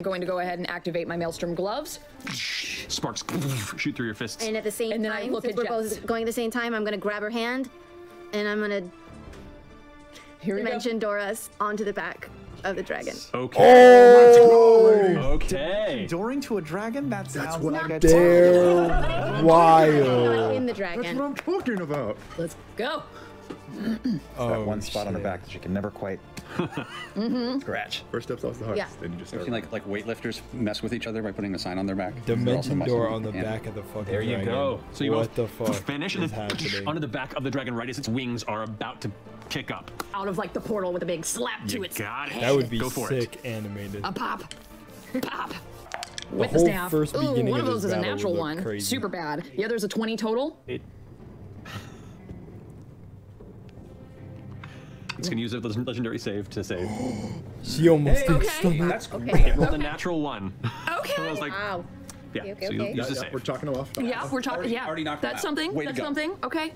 going to go ahead and activate my Maelstrom gloves. Sparks shoot through your fists. And at the same then time, I look since at we're both going at the same time, I'm gonna grab her hand, and I'm gonna dimension door us onto the back of the dragon. Okay. Oh! Okay. Dooring to a dragon? That sounds like a They're Not wild. in the That's dragon. what I'm talking about. Let's go. that one spot on her back that she can never quite scratch. First steps off the hardest. Yeah. Then you just I've start. seen like weightlifters mess with each other by putting a sign on their back. Dimension They're also door messing on the with hand. back of the fucking There you dragon. go. So you what the both fuck finish and is then happening? onto the back of the dragon right as its wings are about to kick up. Out of like the portal with a big slap to You its got it. That would be Go for sick animated. A pop. Pop. The With the whole staff. first Ooh, beginning one of of those this is a battle natural would one. look crazy. Super bad. The other's a 20 total. It's gonna use a legendary save to save. She almost Okay. stomach. That's cool. It rolled a natural one. Okay. I was like, Wow. yeah. Okay, So you okay. use the Yeah, save. we're talking to off. Yeah, we're talking. Yeah, already knocked that's him out. something. Way to That's go. something. Okay.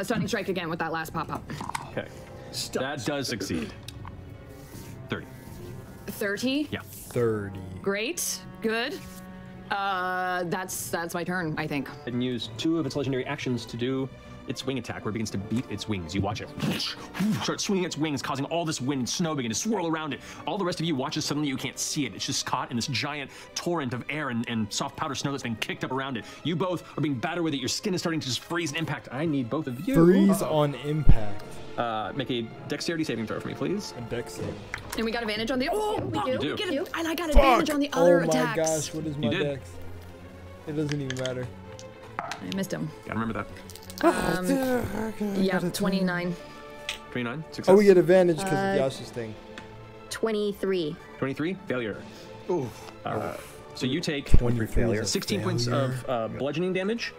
Stunning strike again with that last pop up. Okay. That does succeed. 30. 30. Yeah. 30. Great. Good. That's my turn, I think. It can use 2 of its legendary actions to do its wing attack, where it begins to beat its wings. You watch it start swinging its wings, causing all this wind and snow begin to swirl around it. All the rest of you watch it. Suddenly you can't see it. It's just caught in this giant torrent of air and soft powder snow that's been kicked up around it. You both are being battered with it. Your skin is starting to just freeze and impact. I need both of you. Freeze on impact. Make a dexterity saving throw for me, please. A dex save. And we got advantage on the. Oh, We fuck, do. do. we get it. And I got advantage on the Oh other my attacks. gosh, what is my did. dex? It doesn't even matter. I missed him. Gotta remember that. Yeah, 29. 29, success. Oh, we get advantage because of Yasha's thing. 23. 23, failure. Ooh. So you take 23 failure. is a 16 points failure. of bludgeoning damage.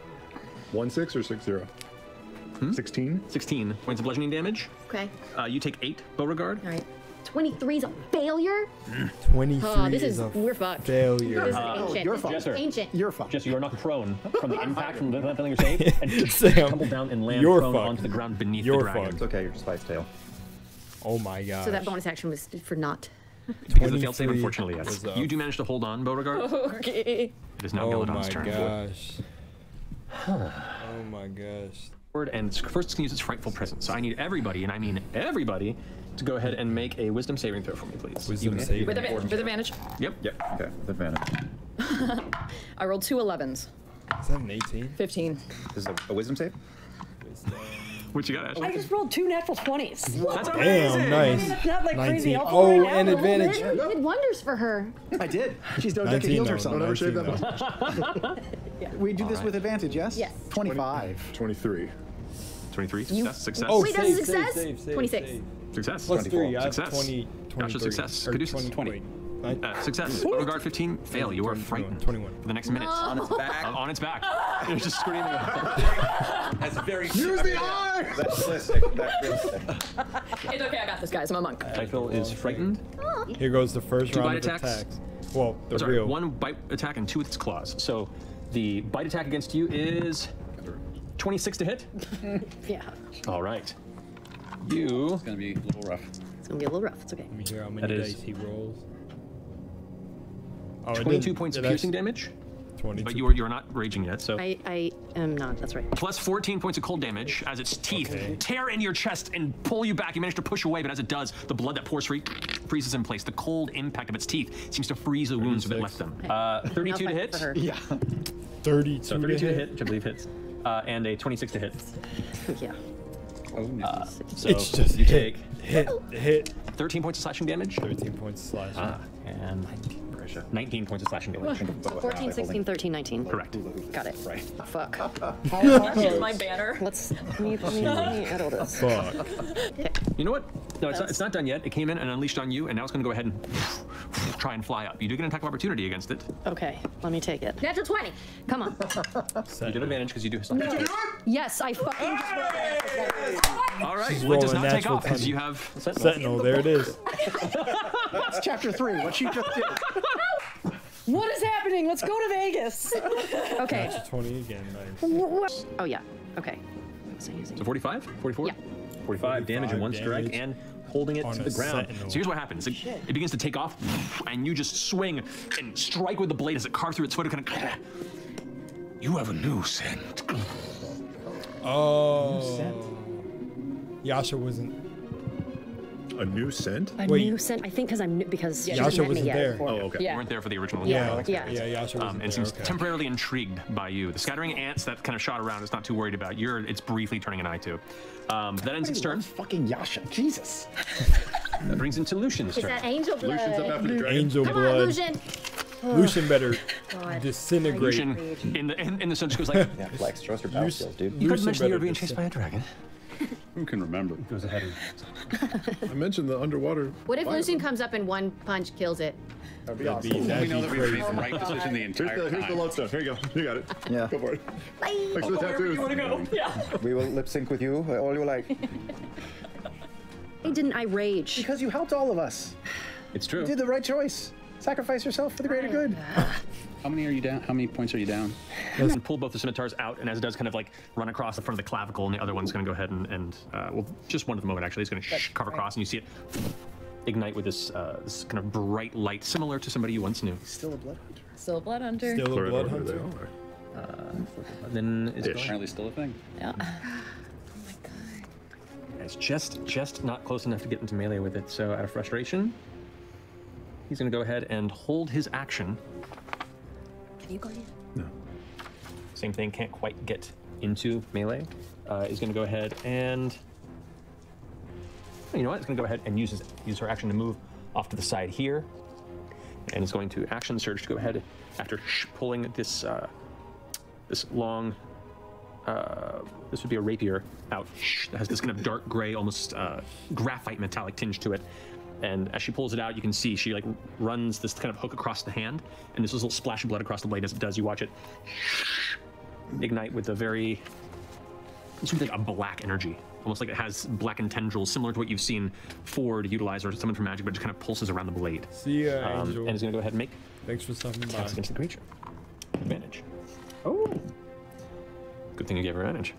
1-6 or 6-0? 16. 16 points of bludgeoning damage. Okay. You take 8 Beauregard. All right. 23 is a failure? 23 Oh, this is a we're fucked. failure. This is ancient. you're This fucked. is Yes, sir. ancient. You're fucked. Jess, you are knocked prone from the impact from the failing your save, and Sam, tumble down and land you're prone fucked. onto the ground beneath You're the dragon. fucked. It's okay, you're just Spice Tail. Oh my god. So that bonus action was for not. Because the failed save, 23 unfortunately, yes. was up. You do manage to hold on, Beauregard. Okay. It is now Oh Galadon's my turn. gosh. Oh my gosh. And first it's going to use its frightful presence. So I need everybody, and I mean everybody, to go ahead and make a wisdom saving throw for me, please. Wisdom saving. With advantage. Yep. Yep, okay, with advantage. I rolled 2 11s. Is that an 18? 15. This is a wisdom save? What you got, Ashley? I just rolled 2 natural 20s. That's Damn, nice. It's not like crazy 19. helpful Oh, right now, and but a little advantage. bit. You did wonders for her. I did. She's done 19 healed no, herself. Don't ever shave 19 that no. much. We do this with advantage, yes? Yes. 25. 23. 23, success, success. Oh, Wait, that's a save, success? save, save, 26. save. Success. Plus 3, I have Success. 20, 23. Ashley, success. Or Caduceus. 20. Success. Beauregard 15, fail. You are 21, frightened 21. for the next minute. On its back. On its back. You're just screaming. That's very. Use the eye! That's realistic. That's realistic. It's okay, I got this, guys. I'm a monk. Typhil is frightened. Here goes the first 2 round bite of attacks. attacks. Well, the Sorry, real. 1 bite attack and 2 with its claws. So the bite attack against you is 26 to hit. Yeah. All right. You. It's gonna be a little rough. It's going to be a little rough. It's okay. Let me hear how That many is- dice he rolls. Oh, it 22 didn't- points of it piercing actually- damage, 22. but you're not raging yet. So I am not. That's right. plus 14 points of cold damage as its teeth Okay. tear into your chest and pull you back. You manage to push away, but as it does, the blood that pours free freezes in place. The cold impact of its teeth seems to freeze the wounds that left them. 32 to I'll hit. fight for her. Yeah. 32, So 32 to hit, which I believe hits, and a 26 to hit. Yeah. Oh, no. So It's just you hit, take hit. 13 points of slashing damage. 13 points slash. And 19 points of slashing damage. 14, 16, 13, 19. Correct. Got it. Right. Fuck. Here's my banner. Let me edit this. Fuck. You know what? No, it's not done yet. It came in and unleashed on you, and now it's going to go ahead and try and fly up. You do get an attack of opportunity against it. Okay, let me take it. Natural 20. Come on. You get advantage because you do. Yes, I fucking. All right. She's Well, it does rolling not take natural off because 20. you have Sentinel. Sentinel, there it is. That's chapter 3, what she just did. What is happening? Let's go to Vegas. Okay. Natural 20 again, nice. Oh, yeah. Okay. So using. So 45? 44? Yeah. 45 damage in 1 strike damage. and holding it On to a the ground. sentinel. So here's what happens. It begins to take off, and you just swing and strike with the blade as it carves through its foot. It kind of. You have a new scent. Oh. Yasha wasn't. A new scent? A Wait. new scent. I think because she Yasha hasn't met me wasn't yet. there. Oh, okay. You Yeah. weren't there for the original. Yeah. Yeah, Yeah. Yasha wasn't And there. seems Okay. temporarily intrigued by you. The scattering ants that kind of shot around is not too worried about. It's briefly turning an eye to. That ends its turn. Fucking Yasha. Jesus. That brings into Lucian's Is turn. that angel blood? Lucian's up after the dragon. Angel Come on, blood. Lucian. Lucian better God. disintegrate. Lucian in the sun just goes like, Yeah, Flex, show us your battle skills, dude. you could Lucian mention you were better being chased by a dragon. Who can remember? Goes ahead and I mentioned the underwater. What if fire. Lucian comes up and one punch kills it? That'd be That'd awesome. be- We that'd know be that we crazy. made the right decision the entire Here's the time. lodestone. Here you go. You got it. Yeah. Go for it. Bye. Thanks for the tattoos. go. Yeah. We will lip sync with you all you like. Why didn't I rage? Because you helped all of us. It's true. You did the right choice. Sacrifice yourself for the greater good. How many are you down? How many points are you down? And pull both the scimitars out, and as it does, kind of like run across the front of the clavicle, and the other one's going to go ahead and well, just one at the moment actually. It's going to carve across, and you see it ignite with this this kind of bright light, similar to somebody you once knew. Still a blood hunter. Still a blood hunter. Still a Clear blood it over hunter. there. Then it's going. Apparently still a thing. Yeah. It's just not close enough to get into melee with it. So out of frustration, he's going to go ahead and hold his action. Can you go in? No. Same thing, can't quite get into melee. Is going to go ahead and, you know what? It's going to go ahead and use her action to move off to the side here, and is going to action surge to go ahead after pulling this this long. This would be a rapier out. That has this kind of dark gray, almost graphite metallic tinge to it. And as she pulls it out, you can see she like runs this kind of hook across the hand, and this little splash of blood across the blade as it does. You watch it ignite with a very, it's like a black energy, almost like it has blackened tendrils, similar to what you've seen Ford utilize or someone from Magic, but it just kind of pulses around the blade. See ya, Angel. And is going to go ahead and make Thanks for stopping by. attacks against the creature. Advantage. Oh. Good thing you gave her advantage.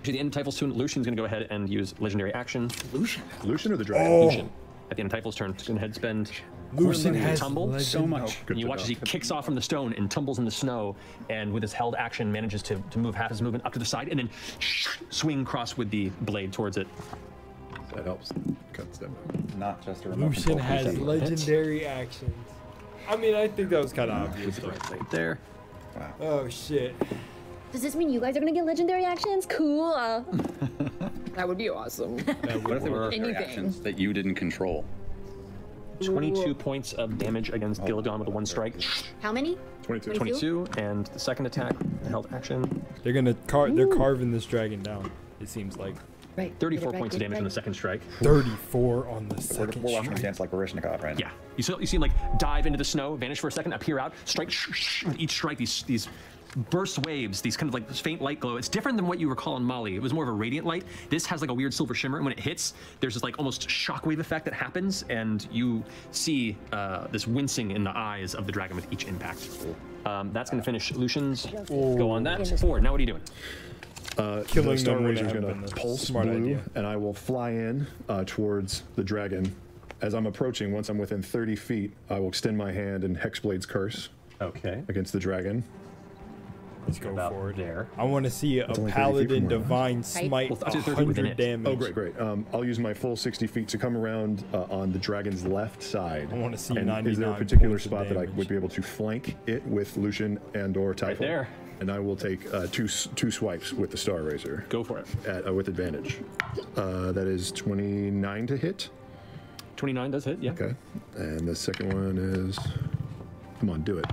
Actually, the end of Typhul's turn, Lucian's going to go ahead and use legendary action. Lucian. Lucian or the dragon? Oh. Lucian. At the end of Typhul's turn, he's going to head spend. Lucian to has tumble legend- So much. Good And you to watch know. as he kicks off from the stone and tumbles in the snow, and with his held action manages to move half his movement up to the side, and then swing across with the blade towards it. That helps. Cuts them. Not just a remote Lucian control has PC. legendary actions. I mean, I think that was kind of obvious. though. Right there. Oh shit. Does this mean you guys are gonna get legendary actions? Cool. That would be awesome. That What if there were would Anything. actions that you didn't control? 22 points of damage against Gilligan with a one strike. How many? 22. 22, and the second attack, the held action, They're gonna they're carving this dragon down. It seems like Right. 34 points of damage on the second strike. 34 on the We're second watching him strike. dance like Barishnikov right now. Yeah, you see him like dive into the snow, vanish for a second, appear out, strike. With each strike, these burst waves, these kind of like this faint light glow. It's different than what you recall in Mali. It was more of a radiant light. This has like a weird silver shimmer, and when it hits, there's this like almost shockwave effect that happens, and you see this wincing in the eyes of the dragon with each impact. That's going to finish Lucian's go on that. Ford, now what are you doing? Killing the Star them would Razor is have going been to a pulse smart blue, idea. and I will fly in towards the dragon. As I'm approaching, once I'm within 30 feet, I will extend my hand and Hexblade's Curse Okay. against the dragon. Let's go About for it. there. I want to see a only 30 feet paladin from where I'm at. divine smite Well, up to 30 within 100 it. damage. Oh, great. I'll use my full 60 feet to come around on the dragon's left side. I wanna see And is there a 99 particular points of spot that I damage. would be able to flank it with Lucian and or Typhul? there. And I will take two swipes with the Star Razor Go for it. with advantage. That is 29 to hit. 29 does hit, yeah. Okay. And the second one is, come on, do it.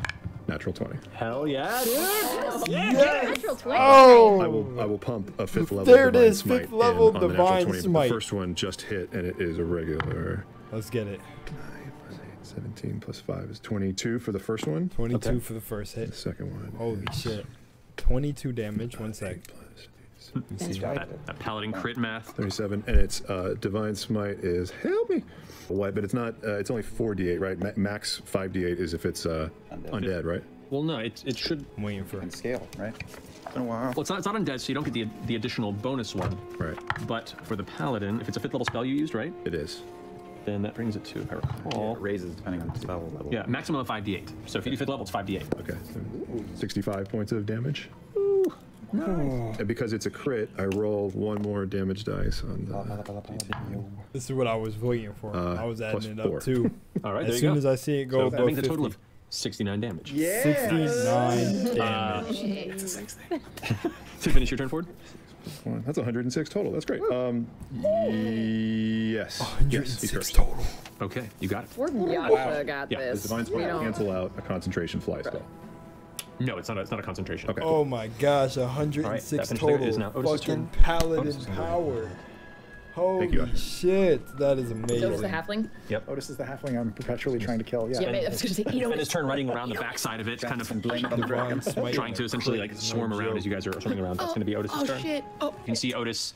Natural 20. Hell yeah, dude! Natural 20. Oh! I will pump a 5th level There it Divine is, Smite 5th level in on the natural Divine 20. Smite. The first one just hit, and it is a regular. Let's get it. 9 plus 8, 17 plus 5 is 22 for the first one. 22 Okay. for the first The hit. second one. Holy is shit. 22 damage, 1 sec. 8 plus Let's see. That paladin crit math. 37, and it's Divine Smite is help me. What? But it's not. It's only 4d8, right? Max 5d8 is if it's undead, right? Well, no, it should. I'm waiting for And scale, right? been a while. Well, it's not undead, so you don't get the additional bonus one. Right. But for the paladin, if it's a 5th level spell you used, right? It is. Then that brings it to, if I recall. It raises depending on the spell level. Yeah, maximum of 5d8. So if you do 5th level, it's 5d8. Okay. So 65 points of damage. Nice. And because it's a crit, I roll 1 more damage dice on the. This is what I was waiting for. I was adding it +4. up too. All right, As there you soon go. as I see it go So above that makes a 50. total of 69 damage. Yeah. 69 damage. It's a sex thing. To finish your turn, Ford? That's 106 total. That's great. Yes. 106 total. Okay, you got it. We're Yasha got Yeah, The this. divine We spell don't. cancel out a concentration fly spell. No, it's not a concentration. Okay. Oh my gosh, 106 Alright, that finished total. there. It is now Otis's Fucking turn. paladin Otis is gonna go. power. Thank you, Holy Asher. shit, that is Otis amazing. the halfling? Otis is the halfling I'm perpetually trying to kill. Yeah. Yeah, I was gonna say, And his turn running around the backside of it, kind of And blame it on the dragon. trying to essentially like swarm around as you guys are swarming around. That's going to be Otis's turn. shit. Oh, You can see Otis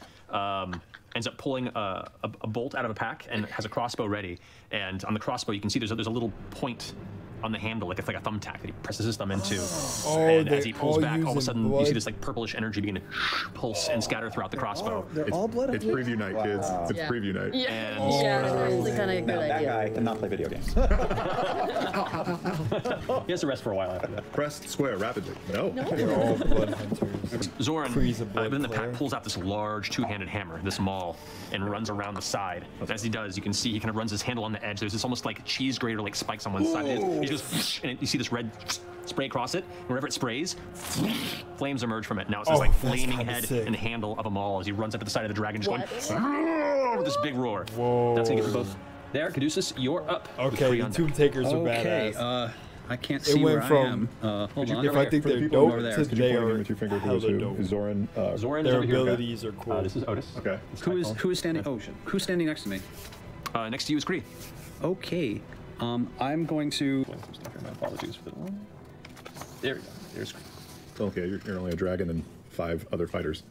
ends up pulling a bolt out of a pack and has a crossbow ready. And on the crossbow, you can see there's a little point on the handle, like it's like a thumbtack that he presses his thumb into. And as he pulls back, all of a sudden you see this like purplish energy begin to pulse and scatter throughout the crossbow. They're all blood. It's preview night, kids. It's Yeah. preview night. yeah. And That's the kind of Now, good that idea. guy cannot play video games. he has to rest for a while after that. Press square rapidly. No. They're all blood hunters. Zoran, Freeze a blood within the pack, flare. pulls out this large two-handed hammer, this maul, and runs around the side. As he does, you can see he kind of runs his handle on the edge. There's this almost like cheese grater, like spikes on one side. He goes, and you see this red spray across it. Wherever it sprays, flames emerge from it. Now it's this like that's flaming kinda head sick. and handle of a maul as he runs up at the side of the dragon, just going with this big roar. Whoa. That's gonna get them both. There, Caduceus, you're up. with Okay, three the on Tomb deck. Takers are Okay, badass. I can't It see went where I from- am. Hold on. If I think For the they're people dope over there, to Could you they point are again with your finger hella who dope. is Zoran? Zoran is Their over here. abilities are cool. This is Otis. Okay. Who is standing? Oh, who's standing next to me? Next to you is Kree. Okay, I'm going to. My apologies for the one. There we go. There's Kree. Okay, you're only a dragon and 5 other fighters.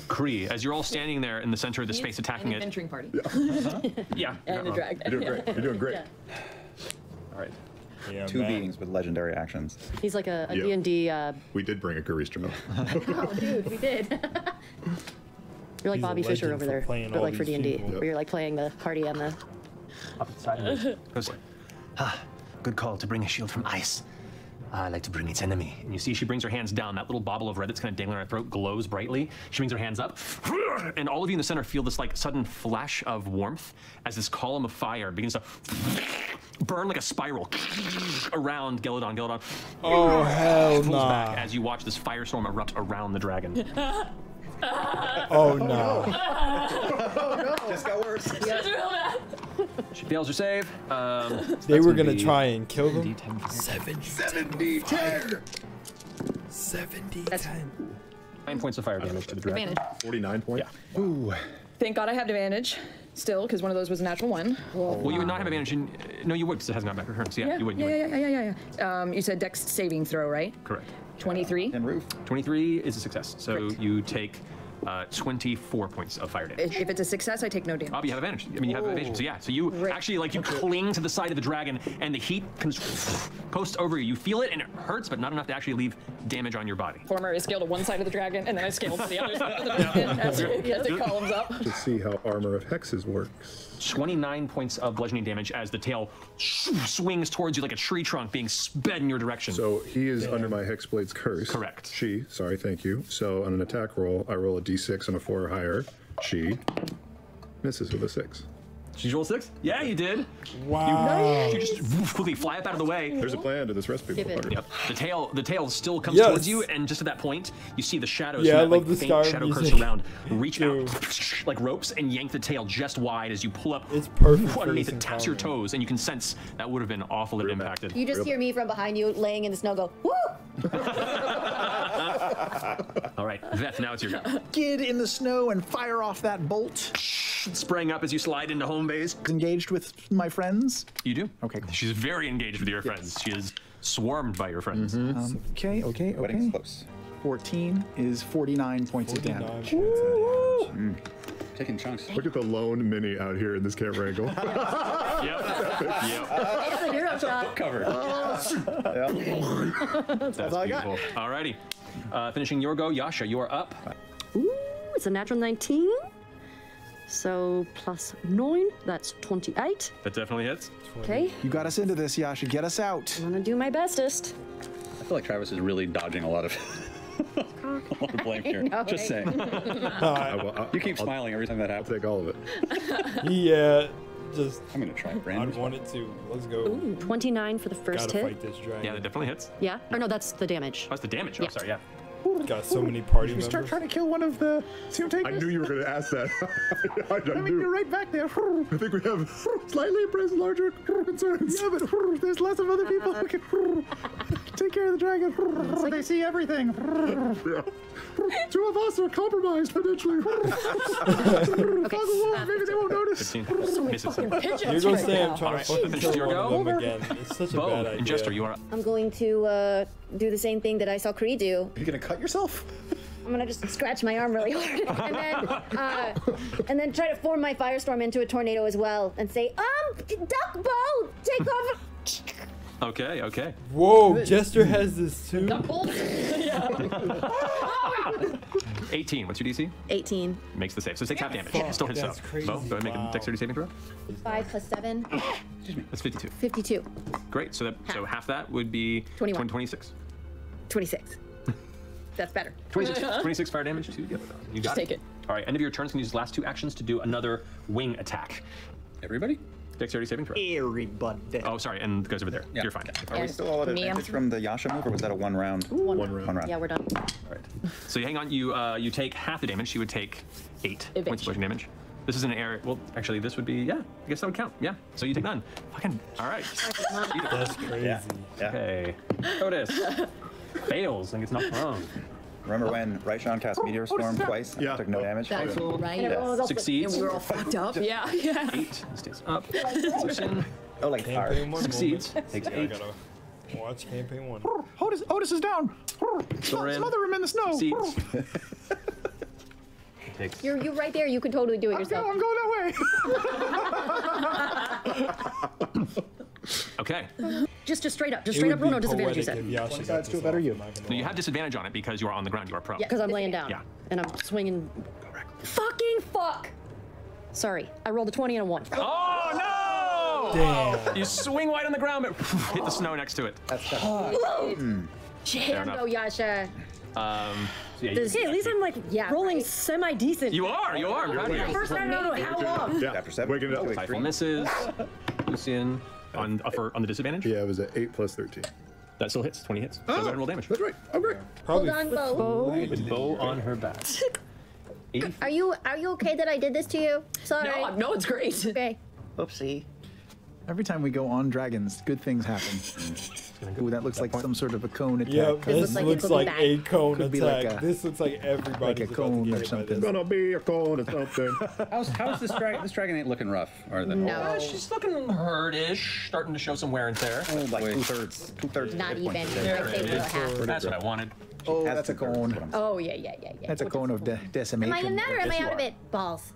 Kree, as you're all standing there in the center of the space attacking An it. adventuring party. Yeah. And a dragon. You're doing great. You're doing great. All right. Yeah, 2 man. beings with legendary actions. He's like a Yeah. D&D. We did bring a Garisto. Oh, dude, we did. You're like He's a Bobby Fischer legend over for there, playing but all like for these D&D, people. where you're like playing the party and the. Up at the side of it. Goes, good call to bring a shield from ice. I like to bring its enemy. And you see she brings her hands down. That little bobble of red that's kind of dangling on her throat glows brightly. She brings her hands up. And all of you in the center feel this like sudden flash of warmth as this column of fire begins to burn like a spiral around Geladon. Oh, hell pulls nah. back as you watch this firestorm erupt around the dragon. Oh, no. Just got worse. She fails her save. They were going to try and kill them. D10. 70-10. 70-10. 9 points of fire damage to the dragon. Advantage. 49 points. Yeah. Ooh. Thank God I have advantage still, because one of those was a natural one. Well, you would not have advantage in. No, you would, because it hasn't gone back to her. So yeah, you would. You would. Yeah. You said Dex saving throw, right? Correct. 23. And roof. 23 is a success. So Correct. you take 24 points of fire damage. If it's a success, I take no damage. Oh, but you have advantage. I mean, you have evasion. So yeah, so you Right. actually like you cling to the side of the dragon, and the heat comes post over you. You feel it, and it hurts, but not enough to actually leave damage on your body. Former, I scaled to one side of the dragon, and then I scaled to the other side of the dragon as it columns up. To see how Armor of Hexes works. 29 points of bludgeoning damage as the tail swings towards you like a tree trunk being sped in your direction. So he is under my Hexblade's curse. Correct. She, sorry, thank you. So on an attack roll, I roll a d6 and a 4 or higher. She misses with a 6. Did you roll 6? Yeah, you did. Wow. You just quickly fly up out of the way. There's a plan to this recipe. Give it. motherfucker. Yep. The tail still comes Yes. towards you, and just at that point, you see the shadows Yeah, from I that love like, the faint star shadow curse music. around reach Too. out like ropes and yank the tail just wide as you pull up It's perfect for underneath this it, taps your encounter. toes, and you can sense that would have been awful if it impacted. You just hear me from behind you laying in the snow go, woo! All right, Veth, now it's your go. Get in the snow and fire off that bolt. Spraying up as you slide into home base. Engaged with my friends. You do? Okay, cool. She's very engaged with your friends. She is swarmed by your friends. Okay. Wedding's Okay. close. 14 is 49 points of damage. 49 points of damage. Taking chunks. Look at the lone mini out here in this camera angle. Yep. It's a hero shot. Cover. That's beautiful. Alrighty. Finishing your go, Yasha, you are up. Ooh, it's a natural 19. So plus 9, that's 28. That definitely hits. Okay, You got us into this, Yasha. Get us out. I'm gonna do my bestest. I feel like Travis is really dodging a lot of a lot of blame here. know, Just right? saying. You keep smiling every time that I'll happens. take all of it. Yeah, just. I'm gonna try I'd random. want it to. Let's go. Ooh, 29 for the first Gotta hit. fight this dragon. Yeah, that definitely hits. Yeah? Or no, that's the damage. Oh, that's the damage. Oh, Yeah. sorry, yeah. Got so many party You start members. trying to kill one of the team I takers. knew you were going to ask that. I I mean, knew. you're right back there. I think we have slightly impressed larger concerns. Yeah, but there's lots of other people who can take care of the dragon. So they see everything. Yeah. Two of us are compromised potentially. Maybe they won't notice. 15. Misses. Here goes Sam trying Alright, to fucking finish kill your one of go. them again. It's such a Bo bad and idea. Jester, you are up. I'm going to do the same thing that I saw Kree do. You're gonna cut yourself? I'm gonna just scratch my arm really hard, and then try to form my firestorm into a tornado as well, and say, duck bow, take off. Okay, okay. Whoa, Jester has this too. 18. What's your DC? 18. Makes the save. So it takes half damage. It still hits That's up. crazy. Bo, go ahead and make a dexterity saving throw. 5 plus 7, That's 52. 52, Great. So half that would be 21. 26. 26. That's better. 26 fire damage to the other dog. You got Just take it. All right, end of your turn. Can use last 2 actions to do another wing attack. Everybody? Dexterity saving throw. Everybody. Oh, sorry, and it goes over there. Yeah. You're fine. Are we still all at advantage from the Yasha move, or was that a 1 round? One round. Yeah, we're done. All right. So you hang on. You take half the damage. She would take 8 points of bludgeoning damage. This is an area. Well, actually, this would be. Yeah, I guess that would count. Yeah. So you take none. Fucking. All right. That's crazy. Yeah. Okay. Otis fails and gets knocked prone. Remember when Raishan cast Meteor Storm twice? Yeah. Took no damage? That's right. Yeah. Succeeds. We were all fucked up. Yeah, yeah. 8 stays up. Succeed. Oh, like fire. Campaign 1 Succeeds. moment. Takes Yeah, I 8. gotta watch campaign 1. Otis is down. Soren. Smother him in the snow. Succeeds. Takes. You're right there. You could totally do it yourself. I'm going that way. Okay. Just straight up. Just It straight would up roll, be no disadvantage, you poetic said. if Yasha got sides to this a better off, you. I'm not gonna No, you lie. have disadvantage on it because you are on the ground. You are prone. Because I'm laying down. Yeah. And I'm swinging. Fucking fuck! Sorry, I rolled a 20 and a 1. Oh no! Damn. You swing wide on the ground, but hit the snow next to it. That's tough. Fair enough. Go, Yasha. So yeah, Hey, at least I'm like rolling right. semi-decent. you are. You are. I'm proud of you. First time in how long? Yeah. After 7. Waking it up. Typhoon misses. Lucian on the disadvantage. Yeah, it was at 8 plus 13. That still hits. 20 hits. So go ahead and roll damage. That's right. Oh, great. Probably Hold on, Bo. With bow on her back. 80. Are you okay that I did this to you? Sorry. No, it's great. Okay. Oopsie. Every time we go on dragons, good things happen. Ooh, that looks like some sort of a cone attack. Yeah, this like it looks could be like bad. a cone Could be attack. like a- This looks like everybody's like a about to cone get or hit by something. this. Gonna be a cone or something. How's this dragon? This dragon ain't looking rough, are they? No. She's looking hurt-ish, starting to show some wear and tear. Oh, like Wait. 2/3. 2/3. Not hit points even. today. I'd say below half. That's what I wanted. Oh, Has that's a 2/3, cone. what I'm saying. Oh, yeah. That's a cone of decimation. Am I in that or am Yes, I you out of are. it? Balls.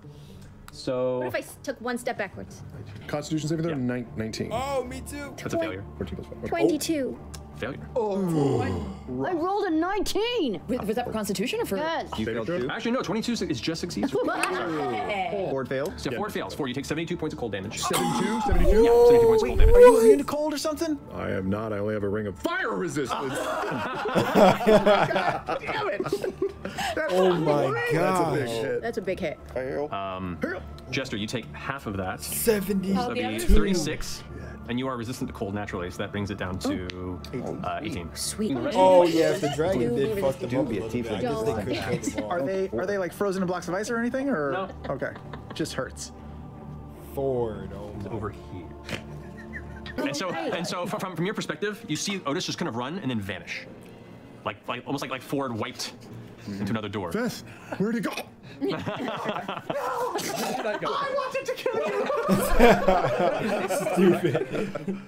So What if I took one step backwards? Constitution saving throw, 19. Oh, me too. that's a failure. 14 plus 5. Okay. 22. Failure. I rolled a 19! Was that for Constitution or for? Yes. You failed too? Actually, no. 22 is just succeeds. Ford failed? So 4 fails. 4. You take 72 points of cold damage. 72? 72? Yeah, 72 points of cold damage. Are you immune to cold or something? I am not. I only have a ring of fire resistance. Damn it! Oh my That's a big gosh. hit. That's a big hit. Fail. Jester, you take half of that. 70. That'd be 36, and you are resistant to cold naturally, so that brings it down to 18. Sweet. Oh yeah, if the dragon Do did be fuck them Do up a be a little bit, I tiefling. guess they could kill them all. Are they like frozen in blocks of ice or anything? Or No. Okay, just hurts. Ford. Oh my. Over here. And so from your perspective, you see Otis just kind of run and then vanish, like almost like Ford wiped into another door. Beth, where'd he go? I wanted to kill you. Stupid.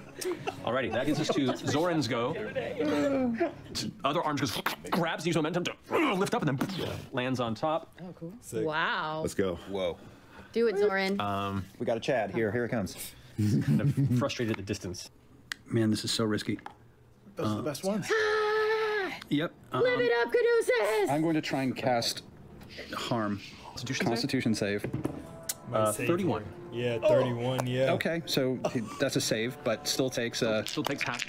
Alrighty, that gets us to Zoran's go. Other arm just grabs, use momentum to lift up and then lands on top. Oh, cool. Sick. Wow. Let's go. Whoa. Do it, Zoran. We got a Chad. Here it comes. He's kind of frustrated at the distance. Man, this is so risky. Those are the best ones. Yep. Live it up, Caduceus! I'm going to try and cast harm. Constitution save. Might save 31. him. Yeah, 31, yeah. Okay, so that's a save, but still takes Still takes half.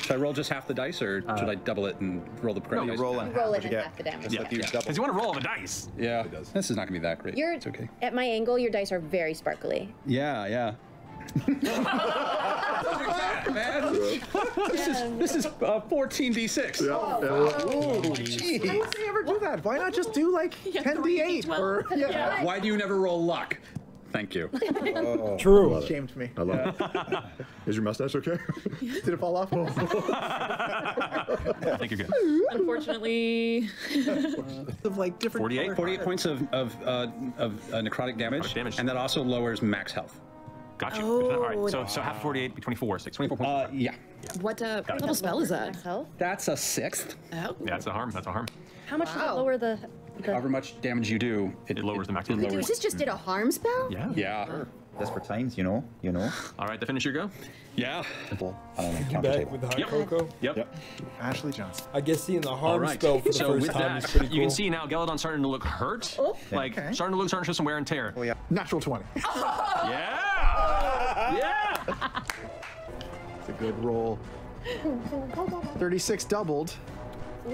Should I roll just half the dice, or should I double it and roll the correct You dice? roll in Roll half. it in half the damage. Yeah, you double. because you want to roll all the dice. Yeah, this is not going to be that great. You're It's okay. at my angle. Your dice are very sparkly. Yeah. Man, this is 14d6. Oh, jeez. Why would they ever do that? Why not just do like 10d8? Or Why do you never roll luck? Thank you. True. shamed me. I love it. Is your mustache okay? Did it fall off? I think you're good. Unfortunately. Of like different 48? 48 points of necrotic damage, and that also lowers max health. Got you. All right, so half 48 be 24, 24 points. Yeah. What level spell is that? Health? That's a 6th. Oh. Yeah, that's a harm. That's a harm. How much does it lower the However much damage you do, It lowers the max health. Caduceus just did a harm spell? Yeah. Yeah. Desperate times, you know. All right, to finish your go. Yeah. Simple. I don't know. You Counter back table. with the hot Yep. cocoa? Yep. Ashley Johnson. I guess seeing the All harm right. spell for the So first with time is that, pretty cool. you can see now Geladon's starting to look hurt. Like, Okay. starting to show some wear and tear. Oh, yeah. Natural 20. Yeah! Yeah! It's a good roll. 36 doubled.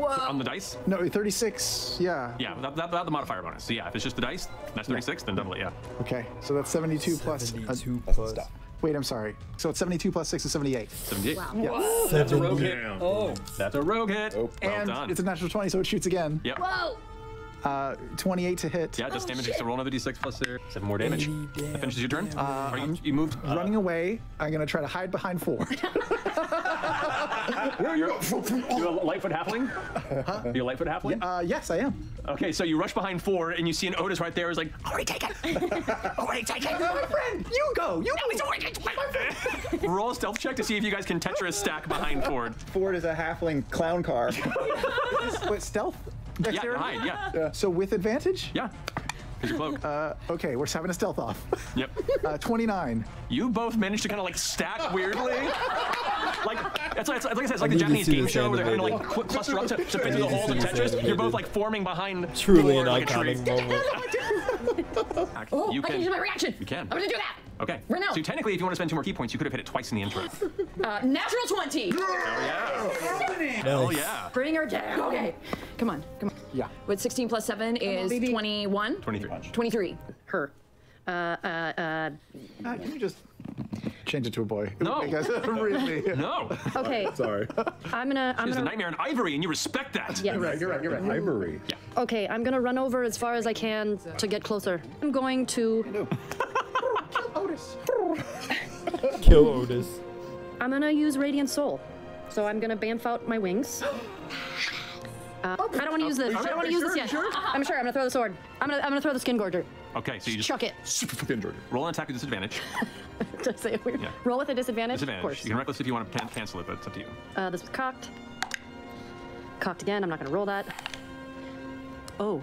On the dice? No, 36. Yeah. Yeah, without the modifier bonus. So yeah, if it's just the dice, that's 36, then double it, yeah. Okay, so that's 72 plus. 72 plus. Wait, I'm sorry. So it's 72 plus 6 is 78. 78. Yeah. That's a rogue hit. Damn. Oh, that's a rogue hit. Oh. Well And done. it's a natural 20, so it shoots again. Yep. Whoa! 28 to hit. Yeah, it does damage. So roll another d6 plus 7 more damage. That finishes your turn. Are you moved? Running away, I'm gonna try to hide behind 4. You're a Lightfoot halfling? You're a Lightfoot halfling? Yes, I am. Okay, so you rush behind 4 and you see an Otis right there. Is like, already take it. Already take it. My friend, you go. You No, it's already Roll a stealth check to see if you guys can Tetris stack behind Ford. Ford is a halfling clown car. What, stealth? Yeah, Dexterity? hide, yeah. So with advantage? Yeah. Here's your cloak. Okay, we're just having a stealth off. Yep. 29. You both managed to kind of like stack weirdly. like it's like I said, it's like the need to Japanese see game this show where they're kind of like animated. cluster up to fit through the need to holes see of this Tetris. You're both animated. like forming behind Truly Ford an like a tree. iconic moment. Oh, You I can use my reaction. You can. I'm gonna do that. Okay. Right now. So technically, if you want to spend 2 more key points, you could have hit it twice in the intro. Natural 20. Oh yeah. Nice. Oh yeah. Bring her down. Okay. Come on. Yeah. With 16 plus 7 is 21. 23. 23. her? Can you just change it to a boy? It would No. make us really. No. Okay, Sorry. I'm gonna. There's a nightmare in ivory, and you respect that. Yes. You're right. Ivory. Okay, I'm gonna run over as far as I can to get closer. I'm going to. Otis. Kill Otis. I'm gonna use Radiant Soul. So I'm gonna bamf out my wings. I don't want to use this. I don't want to use this yet. I'm sure. I'm gonna throw the sword. I'm gonna throw the skin gorger. Okay, so you just Chuck it. roll an attack with disadvantage. Did I say it weird? Yeah. Roll with a disadvantage. Of Disadvantage. course. You can reckless if you want to cancel it, but it's up to you. This was cocked. Cocked again. I'm not gonna roll that. Oh.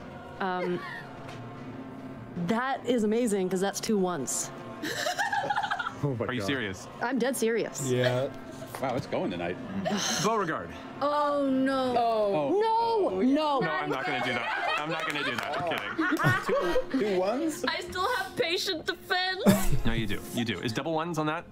That is amazing because that's 2 1s. Oh my Are you God. serious? I'm dead serious. Yeah. Wow, it's going tonight. Beauregard. Oh no. No, no. No, I'm not gonna do that. I'm not gonna do that. I'm kidding. 2 1s? I still have patient defense. No, you do. You do. Is double 1s on that?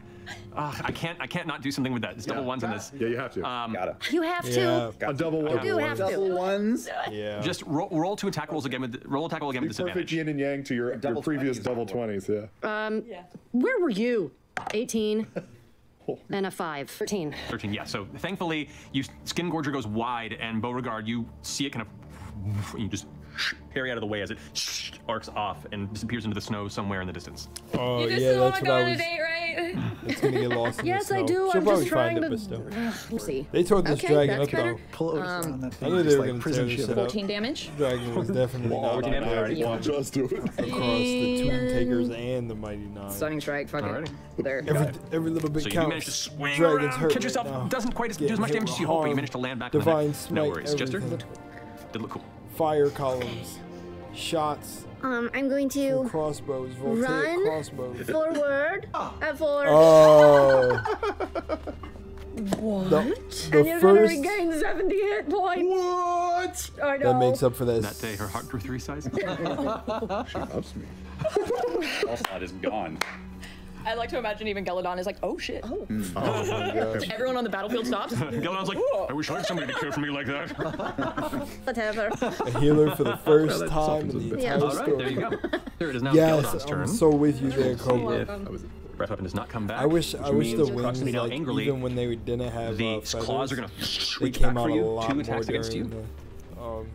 I can't not do something with that. It's double 1s on this. Yeah, you have to. Got it. You have Yeah. to. A double one. You do have Double to. 1s? Yeah. Just roll 2 attack rolls again with roll attack roll again with Perfect disadvantage. yin and yang to your Double previous 20s double before. 20s, yeah. Where were you? 18 and a 5. 13. 13. Yeah. So thankfully, Skin Gorger goes wide, and Beauregard, you see it kind of, and you just parry out of the way as it arcs off and disappears into the snow somewhere in the distance. Oh, You just yeah, want that's to what go I on a was. date, right? It's gonna get lost in the Yes, snow. I do. She'll I'm probably just trying find to. it, but still. We'll see. They tore this Okay, dragon that's up better. though. Pull it on that I thing. knew just they were like gonna prison tear this ship. shit up. 14 damage. Dragon was definitely not 14 on damage. average Just do it. across the Tomb Takers and the Mighty Nine. Stunning strike. Fuck Alrighty. it. There. Every little bit So you counts. do manage to swing Dragon's around, hurt catch yourself. right now. Doesn't quite do as Getting much hit damage with as you hope, but you harm. manage to land back on the Divine net. smite. No worries. Jester? Everything. Did look cool. Fire columns, shots, I'm going to crossbows, voltaic run crossbows. forward at 4. Oh. What? The And you're gonna first regain 70 hit points. What? I know. that makes up for this. That day, her heart grew 3 sizes. She loves me. Allside is gone. I like to imagine even Geladon is like, oh shit. Oh my god. Everyone on the battlefield stops. Geladon's like, I wish I had somebody to care for me like that. Whatever. A healer for the first time in the bit. entire All right, story. there you go. There it is now. Yes, Geladon's turn. I'm so with you there, Cobra. Breath weapon does not come back. I wish which the means wings, proximity now like, angrily, even when they didn't have the feathers, claws are going they to reach came back out for a you. lot 2 attacks more against you. during the,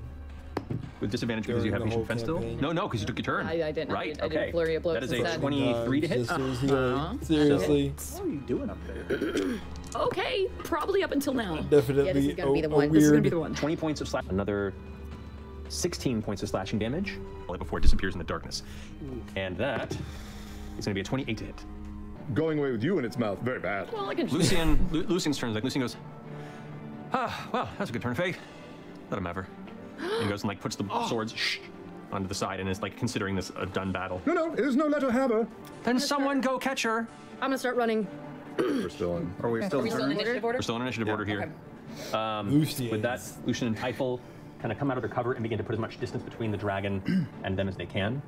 With disadvantage because you have during the Vision whole Fence still? campaign. No, because you took your turn. I didn't. Right, I did okay. flurry of blows That is a instead. 23 to hit. Sisters healing. Seriously. What are you doing up there? Okay, probably up until now. Definitely Yeah, this is gonna be the a one. This is gonna be weird. the one. 20 points of slash. Another 16 points of slashing damage before it disappears in the darkness. And that is going to be a 28 to hit. Going away with you in its mouth, very bad. Well, I can just. Lucian's turn. Like Lucian goes, well, that's a good turn, Faye. Let him have her. And he goes and like puts the swords onto the side and is like considering this a done battle. No, it is no let her have her. Then someone go catch her. I'm gonna start running. We're still in. Are we still Are we still in initiative order? We're still in initiative order here. Lucian. With that, Lucian and Typhal kind of come out of their cover and begin to put as much distance between the dragon and them as they can.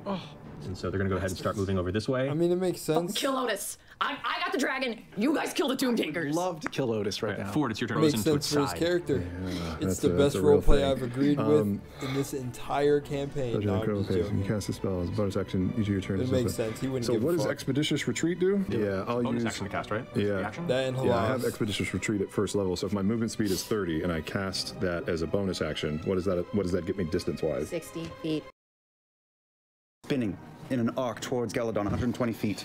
And so they're going to go ahead and start moving over this way. I mean, it makes sense. Kill Otis. I got the dragon. You guys kill the Tomb Takers. Love to kill Otis right now. Ford, it's your turn. It makes Listen to sense its for his side. character. Yeah, It's that's the best a real roleplay thing. I've agreed with in this entire campaign. Such No, an I'm incredible just pace. You joking. cast a spell as a bonus action. Each of your turns. It makes sense. He wouldn't So give what a does fuck. Expeditious Retreat do? Yeah, I'll Bonus use. action to cast, right? Yeah. Action? That and Yeah, I have Halas. Expeditious Retreat at first level, so if my movement speed is 30 and I cast that as a bonus action, what does that get me distance-wise? 60 feet. Spinning in an arc towards Galadon, 120 feet.